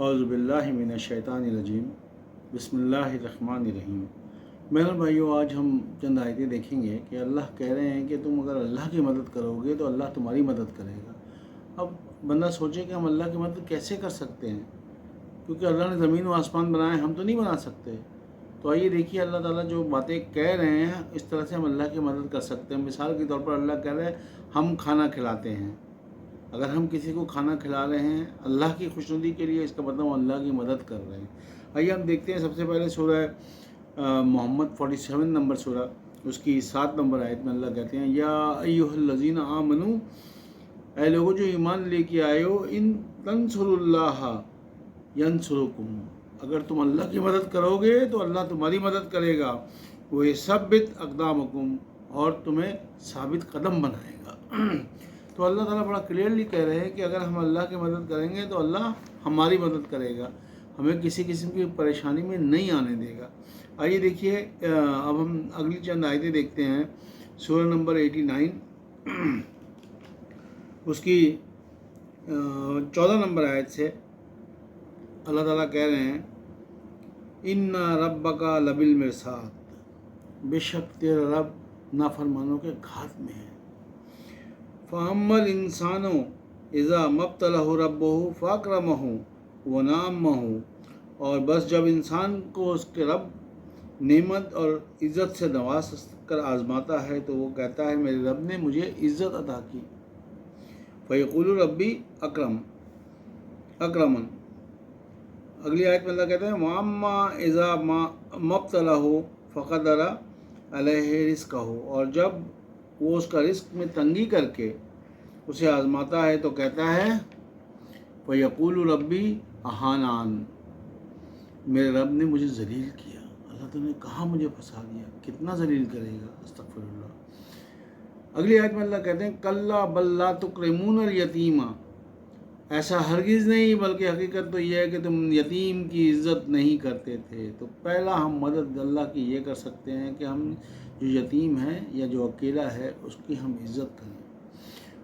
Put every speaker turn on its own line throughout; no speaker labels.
اعوذ باللہ من الشیطان الرجیم بسم اللہ الرحمن الرحیم۔ میرے بھائیو، آج ہم چند آیتیں دیکھیں گے کہ اللہ کہہ رہے ہیں کہ تم اگر اللہ کی مدد کرو گے تو اللہ تمہاری مدد کرے گا۔ اب بندہ سوچے کہ ہم اللہ کی مدد کیسے کر سکتے ہیں، کیونکہ اللہ نے زمین و آسمان بنائے، ہم تو نہیں بنا سکتے۔ تو آئیے دیکھیے اللہ تعالیٰ جو باتیں کہہ رہے ہیں اس طرح سے ہم اللہ کی مدد کر سکتے ہیں۔ مثال کے طور پر اللہ کہہ رہے ہیں ہم کھانا کھلاتے ہیں، اگر ہم کسی کو کھانا کھلا رہے ہیں اللہ کی خوشنودی کے لیے، اس کا مطلب ہم اللہ کی مدد کر رہے ہیں۔ آئیے ہم دیکھتے ہیں سب سے پہلے سورہ محمد 47 نمبر سورہ، اس کی 7 نمبر آیت میں اللہ کہتے ہیں یا ایھا الذین آمنو، اے لوگوں جو ایمان لے کے آئے ہو، ان تنصروا اللہ ینصرکم، اگر تم اللہ کی مدد کرو گے تو اللہ تمہاری مدد کرے گا، ویثبت اقدامکم، اور تمہیں ثابت قدم بنائے گا۔ تو اللہ تعالیٰ بڑا کلیئرلی کہہ رہے ہیں کہ اگر ہم اللہ کی مدد کریں گے تو اللہ ہماری مدد کرے گا، ہمیں کسی قسم کی پریشانی میں نہیں آنے دے گا۔ آئیے دیکھیے اب ہم اگلی چند آیتیں دیکھتے ہیں۔ سورہ نمبر 89 اس کی 14 نمبر آیت سے اللہ تعالیٰ کہہ رہے ہیں ان ربک لبالمرصاد، بے شک تیرا رب نافرمانوں کے گھات میں ہے۔ فَأَمَّا الْإِنسَانُ إِذَا مَا ابْتَلَاهُ رَبُّهُ فَأَكْرَمَهُ وَنَعَّمَهُ، اور بس جب انسان کو اس کے رب نعمت اور عزت سے نواز کر آزماتا ہے تو وہ کہتا ہے میرے رب نے مجھے عزت عطا کی۔ فَيَقُولُ رَبِّي اکرمن۔ اگلی آیت میں اللہ کہتے ہیں وَأَمَّا إِذَا مَا ابْتَلَاهُ فَقَدَرَ عَلَيْهِ رِزْقَهُ، اور جب وہ اس کا رزق میں تنگی کر کے اسے آزماتا ہے تو کہتا ہے فَيَقُولُ رَبِّي أَهَانَن، میرے رب نے مجھے ذلیل کیا۔ اللہ تعالیٰ نے کہاں مجھے پھنسا دیا، کتنا ذلیل کرے گا، استغفر اللہ۔ اگلی آیت میں اللہ کہتے ہیں کَلَّا بَل لَا تُکْرِمُونَ الْيَتِیمَ، ایسا ہرگز نہیں، بلکہ حقیقت تو یہ ہے کہ تم یتیم کی عزت نہیں کرتے تھے۔ تو پہلا ہم مدد اللہ کی یہ کر سکتے ہیں کہ ہم جو یتیم ہے یا جو اکیلا ہے اس کی ہم عزت کریں۔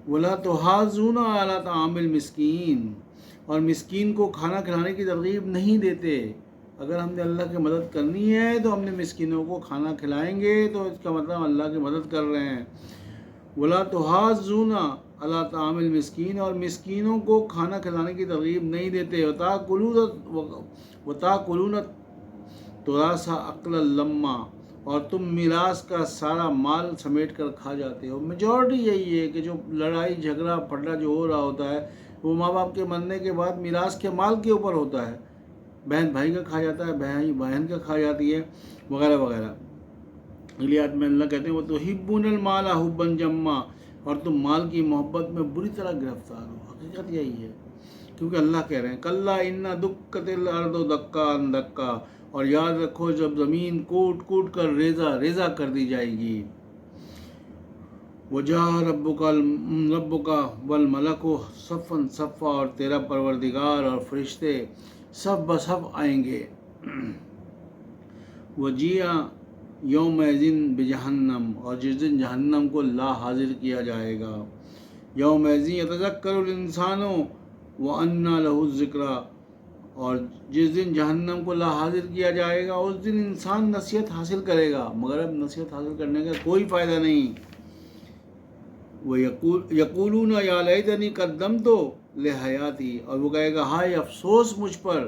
وَلَا تُحَاضُّونَ عَلَىٰ طَعَامِ الْمِسْكِينِ، اور مسکین کو کھانا کھلانے کی ترغیب نہیں دیتے۔ اگر ہم نے اللہ کی مدد کرنی ہے تو ہم نے مسکینوں کو کھانا کھلائیں گے تو اس کا مطلب اللہ کی مدد کر رہے ہیں۔ وَلَا تُحَاضُّونَ عَلَىٰ طَعَامِ الْمِسْكِينِ، اور مسکینوں کو کھانا کھلانے کی ترغیب نہیں دیتے۔ وَتَأْكُلُونَ التُّرَاثَ أَكْلًا لَمًّا، اور تم میراث کا سارا مال سمیٹ کر کھا جاتے ہو۔ میجورٹی یہی ہے کہ جو لڑائی جھگڑا پھڈا جو ہو رہا ہوتا ہے وہ ماں باپ کے مرنے کے بعد میراث کے مال کے اوپر ہوتا ہے۔ بہن بھائی کا کھا جاتا ہے، بہن بہن کا کھا جاتی ہے، وغیرہ وغیرہ۔ اگلی آیت میں اللہ کہتے ہیں وَتُحِبُّونَ الْمَالَ حُبًّا جَمًّا، اور تم مال کی محبت میں بری طرح گرفتار ہو۔ حقیقت یہی ہے، کیونکہ اللہ کہہ رہے ہیں کَلَّا إِنَّ دُكَّتِ الْأَرْضُ دَكًّا دَكًّا، اور یاد رکھو جب زمین کوٹ کوٹ کر ریزہ ریزہ کر دی جائے گی۔ وَجَاءَ رَبُّكَ وَالْمَلَكُ صَفًّا صَفًّا، اور تیرا پروردگار اور فرشتے سب بسب آئیں گے۔ وَجِيءَ يَوْمَئِذٍ بِجَهَنَّمَ، اور جس دن جہنم کو لا حاضر کیا جائے گا۔ يَوْمَئِذٍ يَتَذَكَّرُ الْإِنسَانُ وَأَنَّىٰ لَهُ الذِّكْرَىٰ، اور جس دن جہنم کو لا حاضر کیا جائے گا اس دن انسان نصیحت حاصل کرے گا، مگر اب نصیحت حاصل کرنے کا کوئی فائدہ نہیں۔ وَيَقُولُونَ يَا لَيْتَنِي قَدَّمْتُ لِحَيَاتِي، اور وہ کہے گا ہائے افسوس مجھ پر،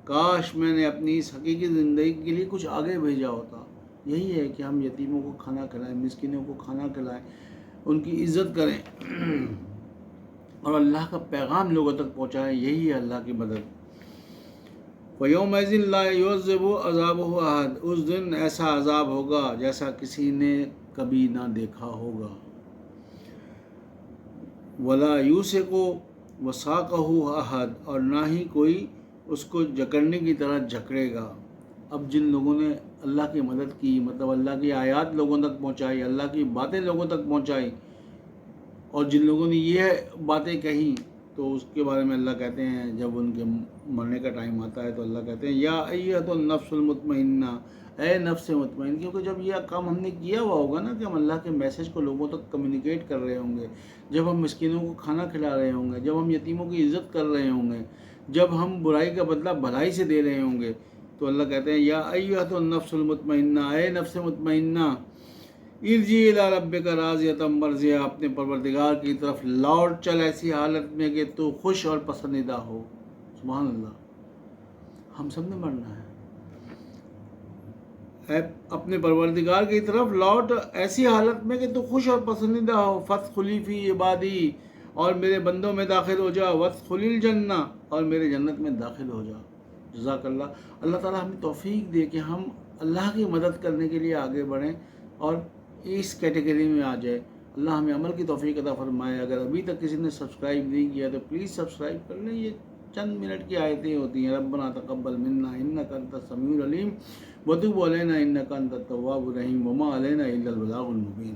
کاش میں نے اپنی اس حقیقی زندگی کے لیے کچھ آگے بھیجا ہوتا۔ یہی ہے کہ ہم یتیموں کو کھانا کھلائیں، مسکینوں کو کھانا کھلائیں، ان کی عزت کریں اور اللہ کا پیغام لوگوں تک پہنچائیں، یہی ہے اللہ کی مدد۔ وَيَوْمَئِذٍ لَا يُعَذِّبُ عَذَابَهُ أَحَدٌ، اس دن ایسا عذاب ہوگا جیسا کسی نے کبھی نہ دیکھا ہوگا۔ وَلَا يُوثِقُ وَثَاقَهُ أَحَدٌ، اور نہ ہی کوئی اس کو جکڑنے کی طرح جکڑے گا۔ اب جن لوگوں نے اللہ کی مدد کی، مطلب اللہ کی آیات لوگوں تک پہنچائی، اللہ کی باتیں لوگوں تک پہنچائی، اور جن لوگوں نے یہ باتیں کہیں تو اس کے بارے میں اللہ کہتے ہیں جب ان کے مرنے کا ٹائم آتا ہے تو اللہ کہتے ہیں یا ایھا النفس المطمئنہ، اے نفس مطمئن، کیونکہ جب یہ کام ہم نے کیا ہوا ہوگا نا کہ ہم اللہ کے میسج کو لوگوں تک کمیونیکیٹ کر رہے ہوں گے، جب ہم مسکینوں کو کھانا کھلا رہے ہوں گے، جب ہم یتیموں کی عزت کر رہے ہوں گے، جب ہم برائی کا بدلہ بھلائی سے دے رہے ہوں گے تو اللہ کہتے ہیں یا ایھا النفس المطمئنہ، اے نفس مطمئنہ، ارجعی الی ربک راضیۃ مرضیہ، اپنے پروردگار کی طرف لوٹ چل ایسی حالت میں کہ تو خوش اور پسندیدہ ہو۔ سبحان اللہ، ہم سب نے مرنا ہے۔ اے اپنے پروردگار کی طرف لوٹ ایسی حالت میں کہ تو خوش اور پسندیدہ ہو۔ فادخلی فی عبادی، اور میرے بندوں میں داخل ہو جا، وادخلی الجنہ، اور میرے جنت میں داخل ہو جا۔ جزاک اللہ۔ اللہ تعالیٰ ہمیں توفیق دے کہ ہم اللہ کی مدد کرنے کے لیے آگے بڑھیں اور اس کیٹیگری میں آ جائے۔ اللہ ہمیں عمل کی توفیق عطا فرمائے۔ اگر ابھی تک کسی نے سبسکرائب نہیں کیا تو پلیز سبسکرائب کر لیں۔ یہ چند منٹ کی آیتیں ہوتی ہیں۔ ربنا تقبل منا انک انت السمیع العلیم وتب علینا انک انت التواب الرحیم وما علینا الا البلاغ المبین۔